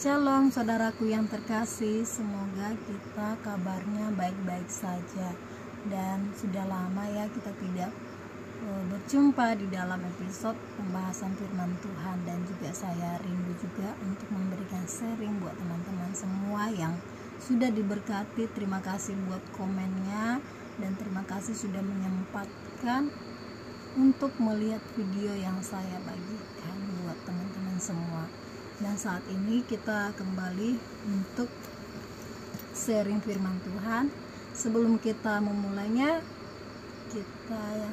Shalom saudaraku yang terkasih, semoga kita kabarnya baik-baik saja. Dan sudah lama ya kita tidak berjumpa di dalam episode pembahasan firman Tuhan. Dan juga saya rindu juga untuk memberikan sharing buat teman-teman semua yang sudah diberkati. Terima kasih buat komennya, dan terima kasih sudah menyempatkan untuk melihat video yang saya bagikan buat teman-teman semua. Dan saat ini kita kembali untuk sharing firman Tuhan. Sebelum kita memulainya, kita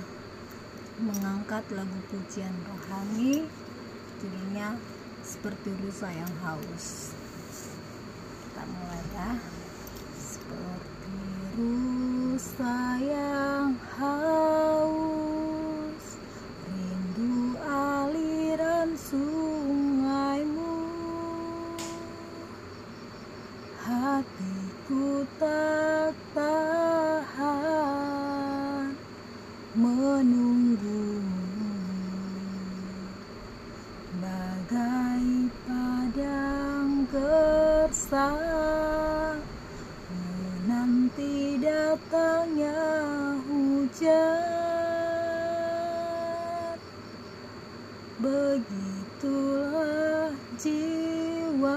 mengangkat lagu pujian rohani, judulnya Seperti Rusa yang Haus. Kita mulai ya. Seperti rusa yang haus, rindu aliran sungaimu. Hatiku tak tahan menunggumu, bagai padang gersang menanti datangnya hujan. Begitulah jiwaku,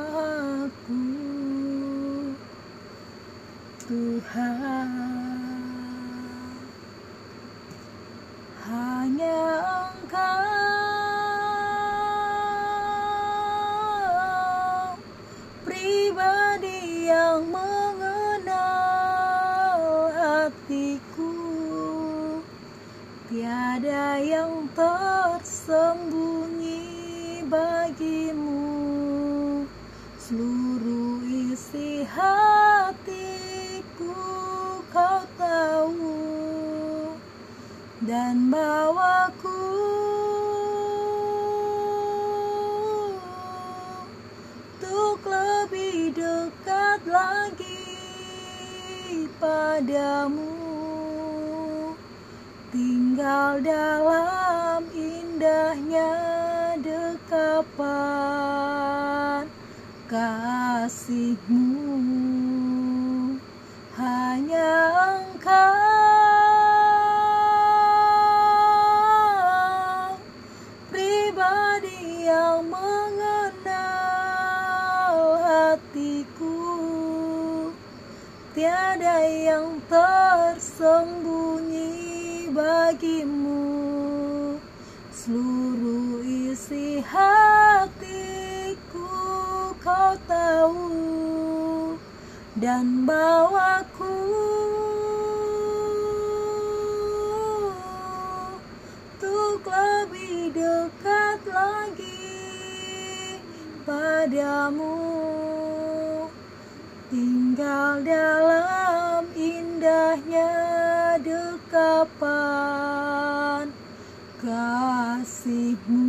Tuhan, hanya Engkau pribadi yang mengenal hatiku. Tiada yang tersembunyi bagimu, seluruh isi hatiku Kau tahu, dan bawaku untuk lebih dekat lagi padamu, tinggal dalam indahnya dekapan kasih-Mu. Hanya Engkau pribadi yang mengenal hatiku. Tiada yang tersembunyi bagimu, seluruh isi hatiku Kau tahu, dan bawaku untuk lebih dekat lagi padamu, tinggal dalam indahnya dekapan kasih-Mu,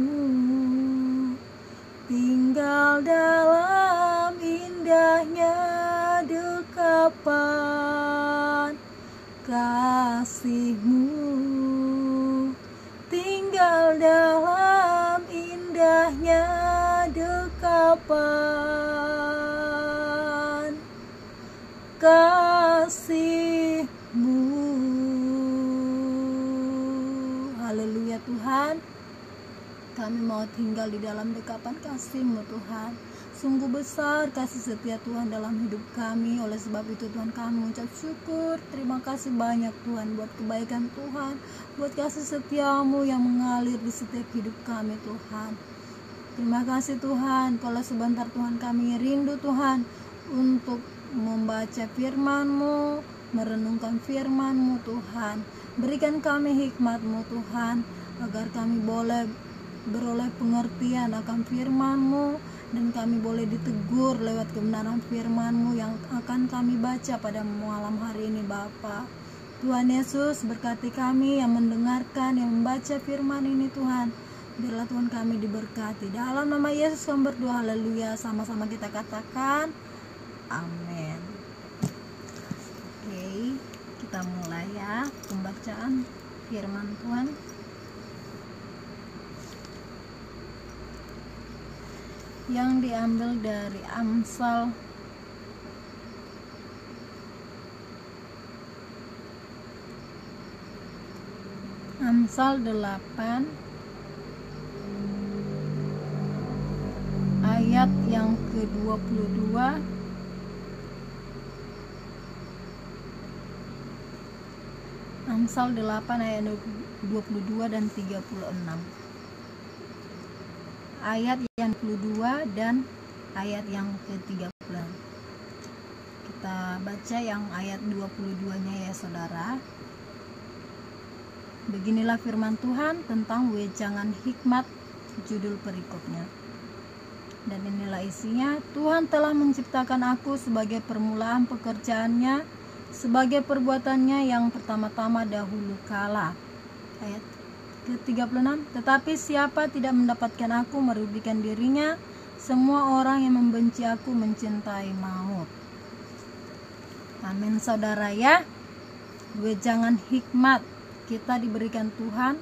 tinggal dalam indahnya dekapan kasih-Mu, tinggal dalam indahnya dekapan kasih-Mu. Haleluya Tuhan, kami mau tinggal di dalam dekapan kasih-Mu Tuhan. Sungguh besar kasih setia Tuhan dalam hidup kami. Oleh sebab itu Tuhan, kami mengucap syukur. Terima kasih banyak Tuhan buat kebaikan Tuhan, buat kasih setia-Mu yang mengalir di setiap hidup kami Tuhan. Terima kasih Tuhan. Kalau sebentar Tuhan, kami rindu Tuhan untuk membaca firman-Mu, merenungkan firman-Mu Tuhan. Berikan kami hikmat-Mu Tuhan, agar kami boleh beroleh pengertian akan firman-Mu, dan kami boleh ditegur lewat kebenaran firman-Mu yang akan kami baca pada malam hari ini Bapa. Tuhan Yesus, berkati kami yang mendengarkan, yang membaca firman ini Tuhan. Biarlah Tuhan kami diberkati. Dalam nama Yesus kami berdoa, haleluya. Sama-sama kita katakan amin. Oke, kita mulai ya pembacaan firman Tuhan. yang diambil dari Amsal Amsal 8 ayat yang ke-22 Amsal 8 ayat 22 dan 36. Ayat yang kedua dan ayat yang ke-36. Kita baca yang ayat 22-nya ya saudara. Beginilah firman Tuhan tentang wejangan hikmat, judul perikopnya. Dan inilah isinya, Tuhan telah menciptakan aku sebagai permulaan pekerjaannya, sebagai perbuatannya yang pertama-tama dahulu kala. Ayat ke-36, tetapi siapa tidak mendapatkan aku merugikan dirinya, semua orang yang membenci aku mencintai maut. Amin saudara ya. Wejangan hikmat kita diberikan Tuhan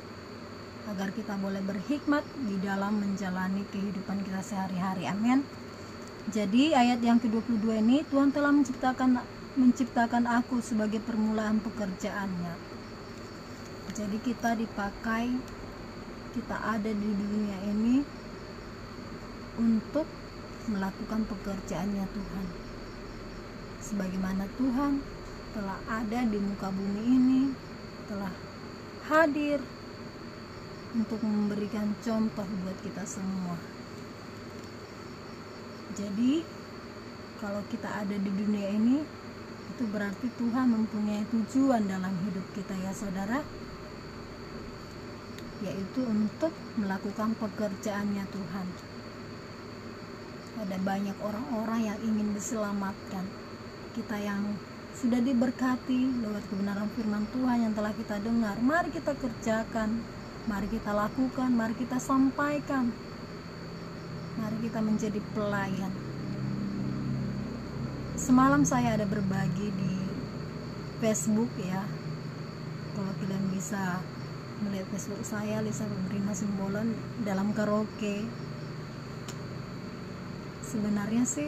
agar kita boleh berhikmat di dalam menjalani kehidupan kita sehari-hari. Amin. Jadi ayat yang ke-22 ini, Tuhan telah menciptakan aku sebagai permulaan pekerjaannya. Jadi kita dipakai, kita ada di dunia ini untuk melakukan pekerjaannya Tuhan. Sebagaimana Tuhan telah ada di muka bumi ini, telah hadir untuk memberikan contoh buat kita semua. Jadi kalau kita ada di dunia ini, itu berarti Tuhan mempunyai tujuan dalam hidup kita ya saudara, yaitu untuk melakukan pekerjaannya Tuhan. Ada banyak orang-orang yang ingin diselamatkan. Kita yang sudah diberkati lewat kebenaran firman Tuhan yang telah kita dengar, mari kita kerjakan, mari kita lakukan, mari kita sampaikan, mari kita menjadi pelayan. Semalam saya ada berbagi di Facebook ya, kalau kalian bisa melihat Facebook saya, Lisa Febrina Simbolon, dalam karaoke. Sebenarnya sih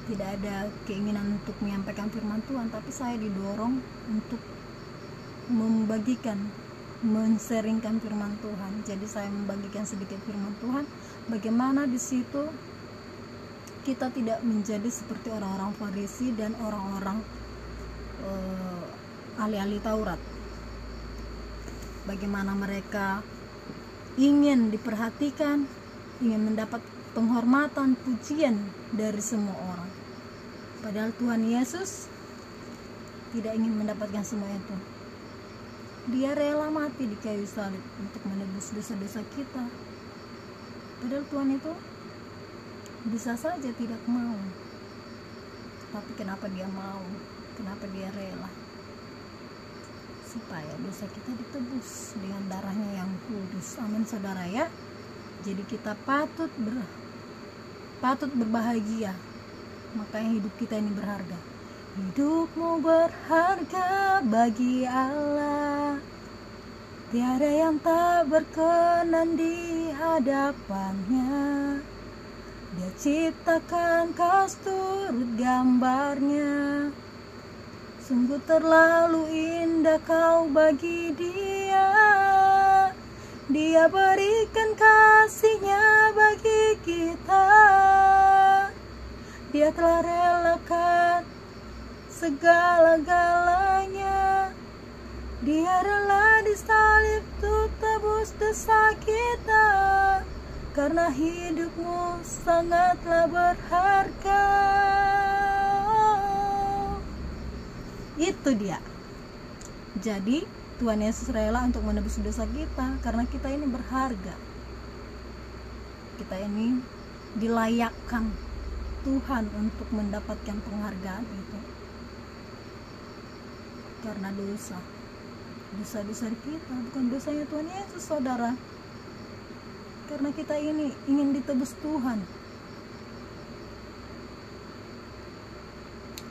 tidak ada keinginan untuk menyampaikan firman Tuhan, tapi saya didorong untuk membagikan, men-sharingkan firman Tuhan. Jadi saya membagikan sedikit firman Tuhan, bagaimana di situ kita tidak menjadi seperti orang-orang Farisi dan orang-orang ahli-ahli Taurat. Bagaimana mereka ingin diperhatikan, ingin mendapat penghormatan, pujian dari semua orang. Padahal Tuhan Yesus tidak ingin mendapatkan semua itu. Dia rela mati di kayu salib untuk menebus dosa-dosa kita. Padahal Tuhan itu bisa saja tidak mau. Tapi kenapa dia mau? Kenapa dia rela? Supaya dosa kita ditebus dengan darahnya yang kudus. Amin saudara ya. Jadi kita patut berbahagia. Makanya hidup kita ini berharga. Hidupmu berharga bagi Allah. Tiada yang tak berkenan di hadapannya. Dia ciptakan kau turut gambarnya. Sungguh terlalu indah kau bagi dia. Dia berikan kasihnya bagi kita. Dia telah relakan segala-galanya. Dia rela disalib untuk tebus dosa kita. Karena hidupmu sangatlah berharga. Itu dia. Jadi Tuhan Yesus rela untuk menebus dosa kita karena kita ini berharga. Kita ini dilayakkan Tuhan untuk mendapatkan penghargaan itu. Karena dosa-dosa kita, bukan dosanya Tuhan Yesus saudara. Karena kita ini ingin ditebus Tuhan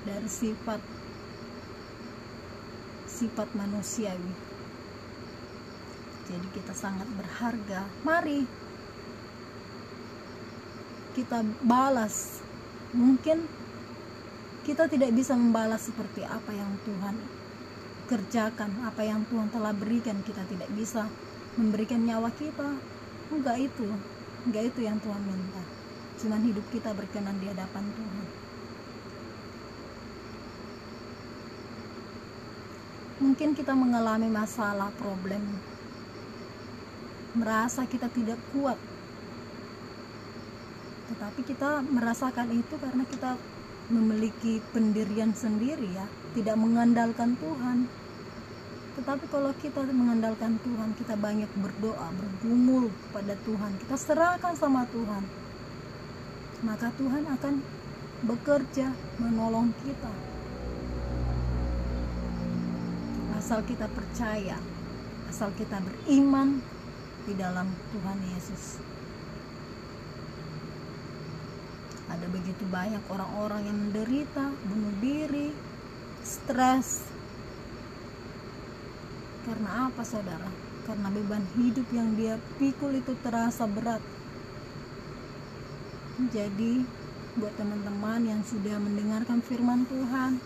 dari sifat manusiawi. Jadi kita sangat berharga. Mari kita balas, mungkin kita tidak bisa membalas seperti apa yang Tuhan kerjakan, apa yang Tuhan telah berikan. Kita tidak bisa memberikan nyawa kita, enggak itu yang Tuhan minta. Cuman hidup kita berkenan di hadapan Tuhan. Mungkin kita mengalami masalah, problem, merasa kita tidak kuat, tetapi kita merasakan itu karena kita memiliki pendirian sendiri ya, tidak mengandalkan Tuhan. Tetapi kalau kita mengandalkan Tuhan, kita banyak berdoa, bergumul kepada Tuhan, kita serahkan sama Tuhan, maka Tuhan akan bekerja menolong kita. Asal kita percaya, asal kita beriman di dalam Tuhan Yesus. Ada begitu banyak orang-orang yang menderita, bunuh diri, stres. Karena apa, saudara? Karena beban hidup yang dia pikul itu terasa berat. Jadi, buat teman-teman yang sudah mendengarkan firman Tuhan,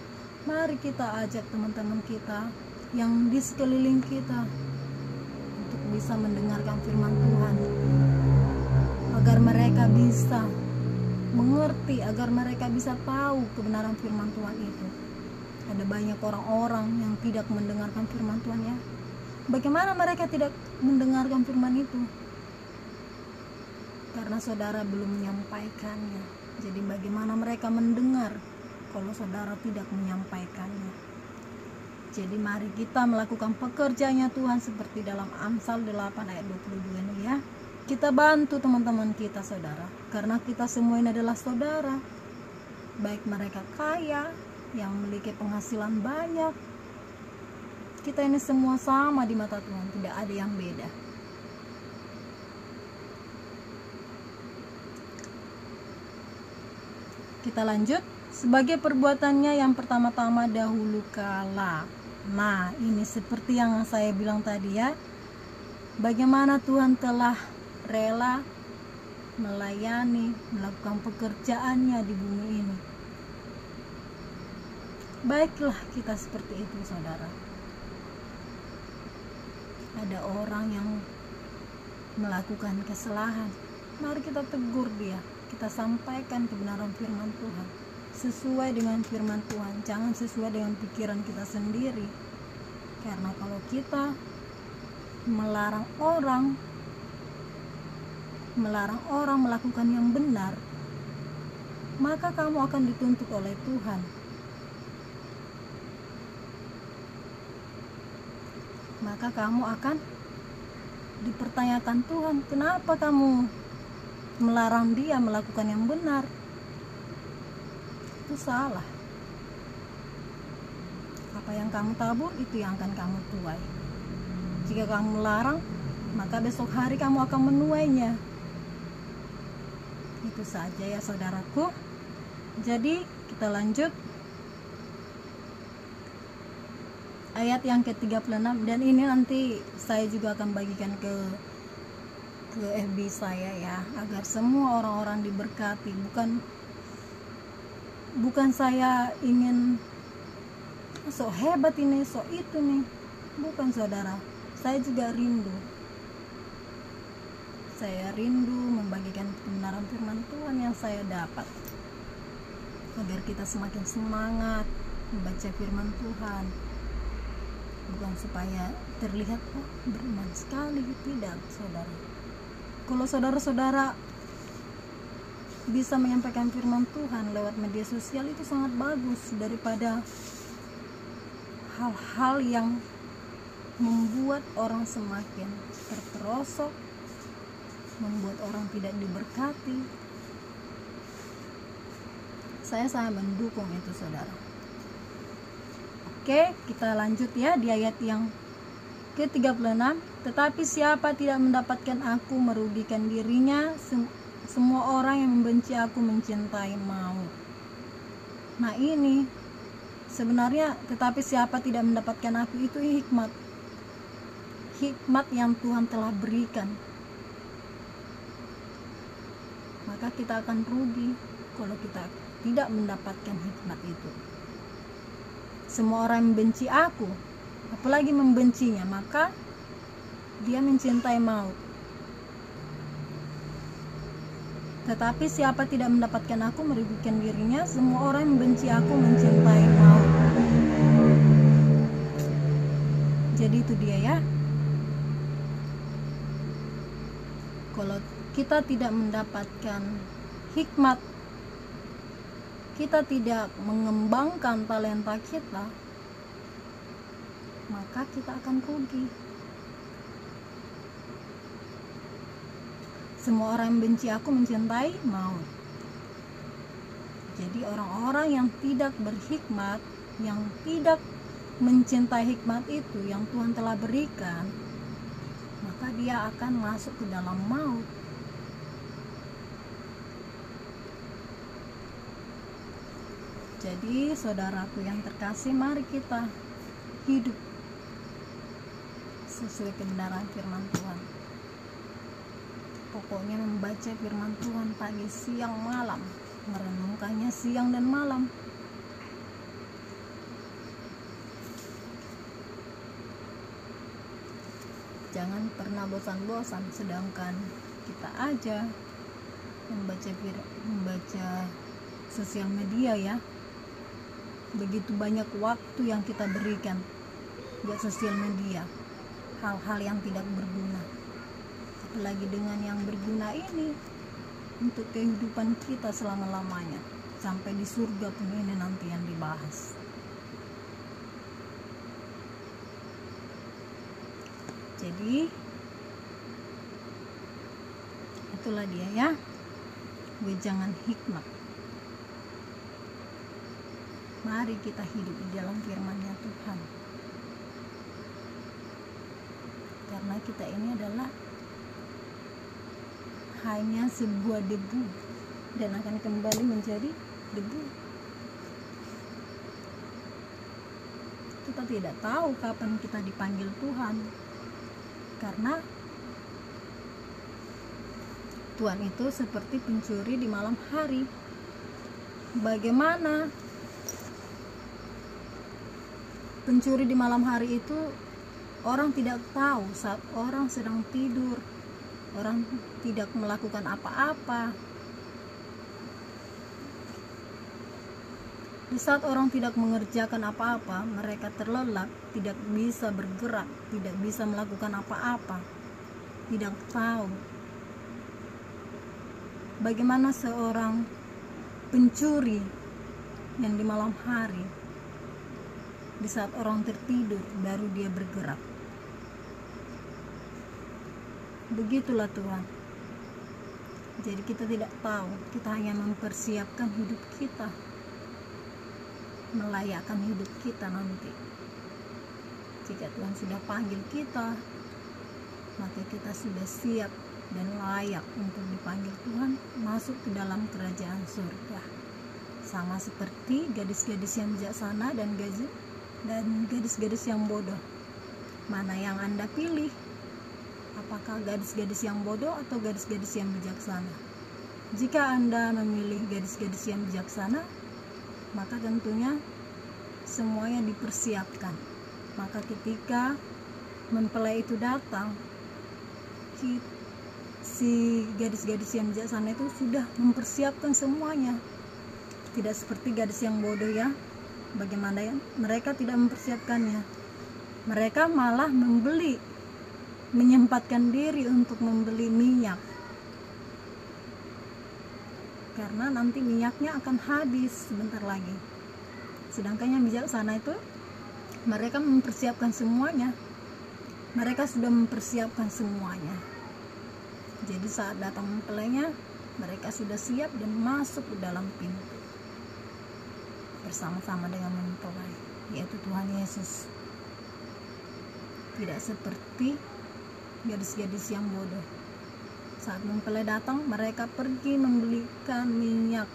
mari kita ajak teman-teman kita yang di sekeliling kita untuk bisa mendengarkan firman Tuhan, agar mereka bisa mengerti, agar mereka bisa tahu kebenaran firman Tuhan itu. Ada banyak orang-orang yang tidak mendengarkan firman Tuhan ya. Bagaimana mereka tidak mendengarkan firman itu? Karena saudara belum menyampaikannya. Jadi bagaimana mereka mendengar kalau saudara tidak menyampaikannya? Jadi mari kita melakukan pekerjaannya Tuhan seperti dalam Amsal 8 ayat 22 ini ya. Kita bantu teman-teman kita, saudara, karena kita semua ini adalah saudara. Baik mereka kaya, yang memiliki penghasilan banyak, kita ini semua sama di mata Tuhan, tidak ada yang beda. Kita lanjut. Sebagai perbuatannya yang pertama-tama dahulu kala. Nah, ini seperti yang saya bilang tadi ya, bagaimana Tuhan telah rela melayani, melakukan pekerjaannya di bumi ini. Baiklah kita seperti itu, saudara. Ada orang yang melakukan kesalahan, mari kita tegur dia, kita sampaikan kebenaran firman Tuhan sesuai dengan firman Tuhan, jangan sesuai dengan pikiran kita sendiri. Karena kalau kita melarang orang melakukan yang benar, maka kamu akan dituntut oleh Tuhan. Maka kamu akan dipertanyakan Tuhan, kenapa kamu melarang dia melakukan yang benar? Itu salah. Apa yang kamu tabur, itu yang akan kamu tuai. Jika kamu larang, maka besok hari kamu akan menuainya. Itu saja ya saudaraku. Jadi kita lanjut ayat yang ke-36, dan ini nanti saya juga akan bagikan ke FB saya ya, agar semua orang-orang diberkati. Bukan saya ingin sok hebat ini, sok itu nih. Bukan, saudara. Saya juga rindu. Saya rindu membagikan kebenaran firman Tuhan yang saya dapat, agar kita semakin semangat membaca firman Tuhan. Bukan supaya terlihat beriman sekali, tidak, saudara. Kalau saudara-saudara bisa menyampaikan firman Tuhan lewat media sosial, itu sangat bagus daripada hal-hal yang membuat orang semakin terperosok, membuat orang tidak diberkati. Saya sangat mendukung itu, saudara. Oke, kita lanjut ya di ayat yang ke-36. Tetapi siapa tidak mendapatkan aku merugikan dirinya, semua orang yang membenci aku mencintai maut. Nah ini sebenarnya, tetapi siapa tidak mendapatkan aku, itu hikmat yang Tuhan telah berikan. maka kita akan rugi kalau kita tidak mendapatkan hikmat itu. Semua orang membenci aku, apalagi membencinya, maka dia mencintai maut. Tetapi siapa tidak mendapatkan aku merugikan dirinya. Semua orang yang membenci aku mencintai maut. Jadi itu dia ya. Kalau kita tidak mendapatkan hikmat, kita tidak mengembangkan talenta kita, maka kita akan rugi. Semua orang yang benci aku mencintai maut. Jadi orang-orang yang tidak berhikmat, yang tidak mencintai hikmat itu yang Tuhan telah berikan, maka dia akan masuk ke dalam maut. Jadi saudaraku yang terkasih, mari kita hidup sesuai kebenaran firman Tuhan. Pokoknya membaca firman Tuhan pagi, siang, malam, merenungkannya siang dan malam. Jangan pernah bosan-bosan, sedangkan kita aja membaca sosial media ya. Begitu banyak waktu yang kita berikan buat sosial media, hal-hal yang tidak berguna. Apalagi dengan yang berguna ini untuk kehidupan kita selama-lamanya, sampai di surga pun ini nanti yang dibahas. Jadi itulah dia ya, wejangan hikmat. Mari kita hidup di dalam firman-Nya Tuhan, karena kita ini adalah hanya sebuah debu dan akan kembali menjadi debu. Kita tidak tahu kapan kita dipanggil Tuhan, karena Tuhan itu seperti pencuri di malam hari. Bagaimana pencuri di malam hari itu? Orang tidak tahu saat orang sedang tidur, orang tidak melakukan apa-apa. Di saat orang tidak mengerjakan apa-apa, mereka terlelap, tidak bisa bergerak, tidak bisa melakukan apa-apa, tidak tahu bagaimana seorang pencuri yang di malam hari, di saat orang tertidur baru dia bergerak. Begitulah Tuhan. Jadi kita tidak tahu, kita hanya mempersiapkan hidup kita, melayakkan hidup kita nanti. Jika Tuhan sudah panggil kita, maka kita sudah siap dan layak untuk dipanggil Tuhan masuk ke dalam kerajaan surga. Sama seperti gadis-gadis yang bijaksana dan gadis-gadis yang bodoh. Mana yang Anda pilih? Apakah gadis-gadis yang bodoh atau gadis-gadis yang bijaksana? Jika Anda memilih gadis-gadis yang bijaksana, maka tentunya semuanya dipersiapkan. Maka ketika mempelai itu datang, si gadis-gadis yang bijaksana itu sudah mempersiapkan semuanya. Tidak seperti gadis yang bodoh ya. Bagaimana ya? Mereka tidak mempersiapkannya. Mereka malah menyempatkan diri untuk membeli minyak, karena nanti minyaknya akan habis sebentar lagi. Sedangkan yang bijaksana itu mereka mempersiapkan semuanya. Mereka sudah mempersiapkan semuanya. Jadi saat datang mempelainya, mereka sudah siap dan masuk ke dalam pintu bersama-sama dengan mempelai, yaitu Tuhan Yesus. Tidak seperti gadis-gadis yang bodoh. Saat mempelai datang, mereka pergi membelikan minyak.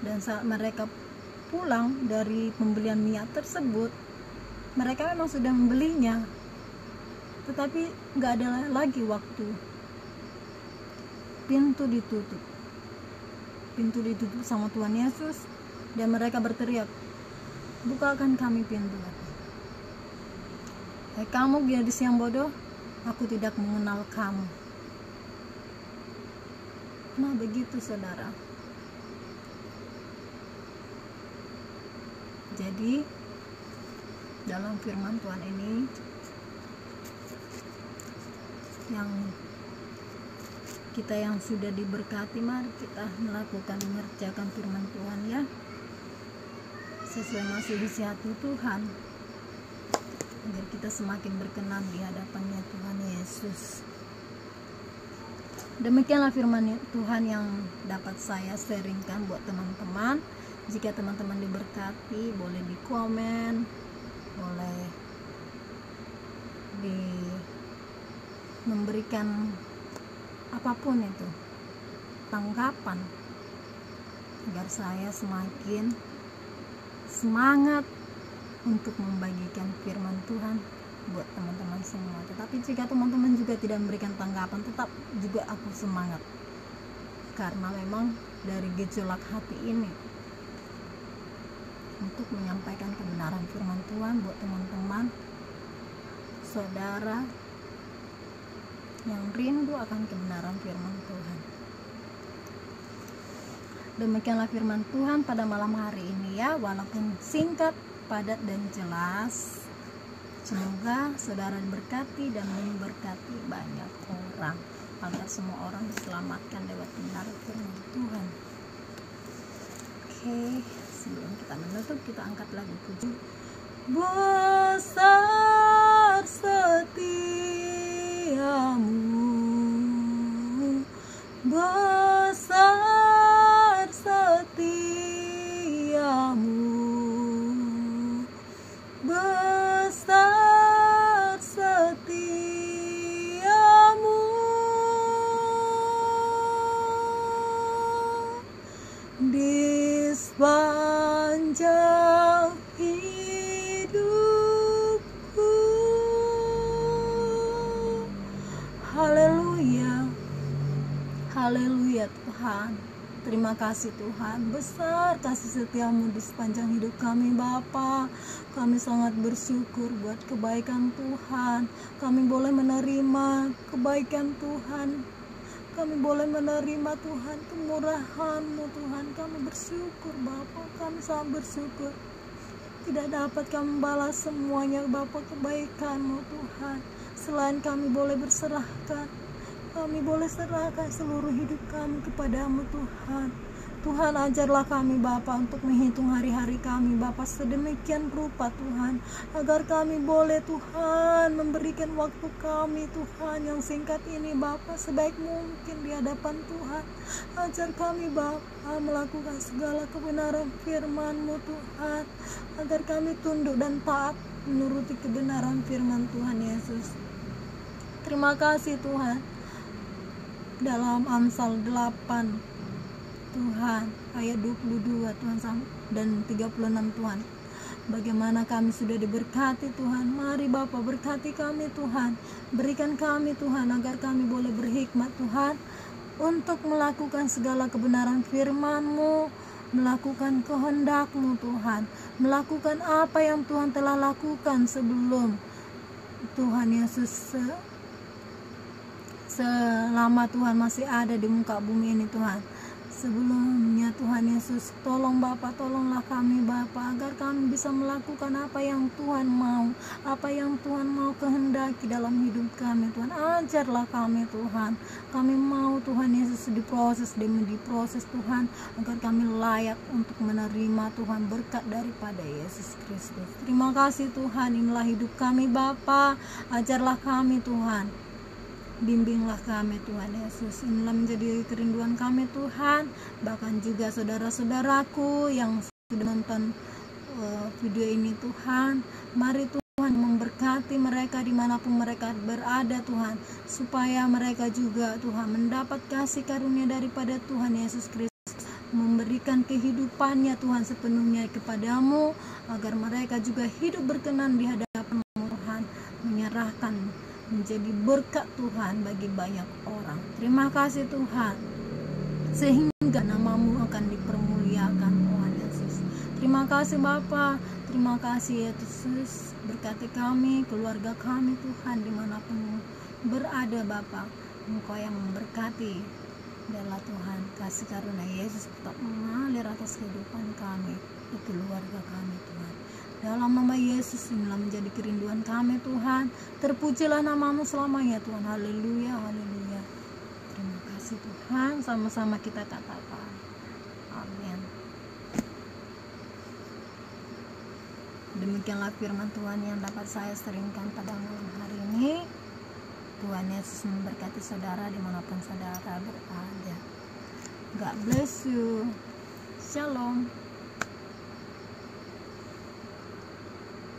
Dan saat mereka pulang dari pembelian minyak tersebut, mereka memang sudah membelinya, tetapi nggak ada lagi waktu pintu ditutup sama Tuhan Yesus, dan mereka berteriak, bukakan kami pintu. Hai kamu gadis yang bodoh, aku tidak mengenal kamu. Nah begitu saudara. Jadi dalam firman Tuhan ini kita yang sudah diberkati, mari kita mengerjakan firman Tuhan ya, sesuai masih isi hati Tuhan, agar kita semakin berkenan di hadapannya Tuhan Yesus. Demikianlah firman Tuhan yang dapat saya sharingkan buat teman-teman. Jika teman-teman diberkati, boleh di komen, boleh memberikan apapun itu tanggapan, agar saya semakin semangat untuk membagikan firman Tuhan buat teman-teman semua. Tetapi jika teman-teman juga tidak memberikan tanggapan, tetap juga aku semangat, karena memang dari gejolak hati ini untuk menyampaikan kebenaran firman Tuhan buat teman-teman saudara yang rindu akan kebenaran firman Tuhan. Demikianlah firman Tuhan pada malam hari ini ya, walaupun singkat, padat dan jelas. Semoga saudara diberkati dan memberkati banyak orang, agar semua orang diselamatkan lewat kebenaran firman Tuhan. Oke, sebelum kita menutup, kita angkat lagu puji. Besar setiamu, besar setiamu, besar setiamu di sepanjang hidupku. Haleluya, haleluya Tuhan. Terima kasih Tuhan, besar kasih setiamu di sepanjang hidup kami Bapa. Kami sangat bersyukur buat kebaikan Tuhan. Kami boleh menerima kebaikan Tuhan. Kami boleh menerima Tuhan kemurahan-Mu Tuhan. Kami bersyukur Bapa, kami sangat bersyukur. Tidak dapat kami balas semuanya Bapa kebaikan-Mu Tuhan. Selain kami boleh berserahkan, kami boleh serahkan seluruh hidup kami kepadamu Tuhan. Tuhan, ajarlah kami Bapa untuk menghitung hari-hari kami Bapa sedemikian rupa Tuhan, agar kami boleh Tuhan memberikan waktu kami Tuhan yang singkat ini Bapa sebaik mungkin di hadapan Tuhan. Ajar kami Bapa melakukan segala kebenaran firman-Mu Tuhan, agar kami tunduk dan taat menuruti kebenaran firman Tuhan Yesus. Terima kasih Tuhan. Dalam Amsal 8 Tuhan ayat 22 Tuhan dan 36 Tuhan, bagaimana kami sudah diberkati Tuhan. Mari Bapa berkati kami Tuhan, berikan kami Tuhan agar kami boleh berhikmat Tuhan untuk melakukan segala kebenaran firman-Mu, melakukan kehendak-Mu Tuhan, melakukan apa yang Tuhan telah lakukan sebelum Tuhan Yesus selama Tuhan masih ada di muka bumi ini Tuhan. Sebelumnya Tuhan Yesus, tolong Bapa, tolonglah kami Bapa, agar kami bisa melakukan apa yang Tuhan mau, apa yang Tuhan mau kehendaki dalam hidup kami Tuhan. Ajarlah kami Tuhan. Kami mau Tuhan Yesus diproses Tuhan, agar kami layak untuk menerima Tuhan berkat daripada Yesus Kristus. Terima kasih Tuhan, inilah hidup kami Bapa. Ajarlah kami Tuhan. Bimbinglah kami Tuhan Yesus. Inilah menjadi kerinduan kami Tuhan. Bahkan juga saudara-saudaraku yang sudah nonton video ini Tuhan, mari Tuhan memberkati mereka dimanapun mereka berada Tuhan, supaya mereka juga Tuhan mendapat kasih karunia daripada Tuhan Yesus Kristus, memberikan kehidupannya Tuhan sepenuhnya kepadamu, agar mereka juga hidup berkenan di hadapan Tuhan, menyerahkan menjadi berkat Tuhan bagi banyak orang. Terima kasih Tuhan, sehingga namamu akan dipermuliakan Tuhan Yesus. Terima kasih Bapa, terima kasih Yesus, berkati kami, keluarga kami Tuhan, dimanapun berada Bapa, Engkau yang memberkati. Biarlah Tuhan kasih karunia Yesus tetap mengalir atas kehidupan kami, di keluarga kami Tuhan. Dalam nama Yesus inilah menjadi kerinduan kami Tuhan. Terpujilah namamu selamanya Tuhan. Haleluya, haleluya. Terima kasih Tuhan. Sama-sama kita katakan amin. Demikianlah firman Tuhan yang dapat saya sharingkan pada malam hari ini. Tuhan Yesus memberkati saudara dimanapun saudara berada. God bless you. Shalom.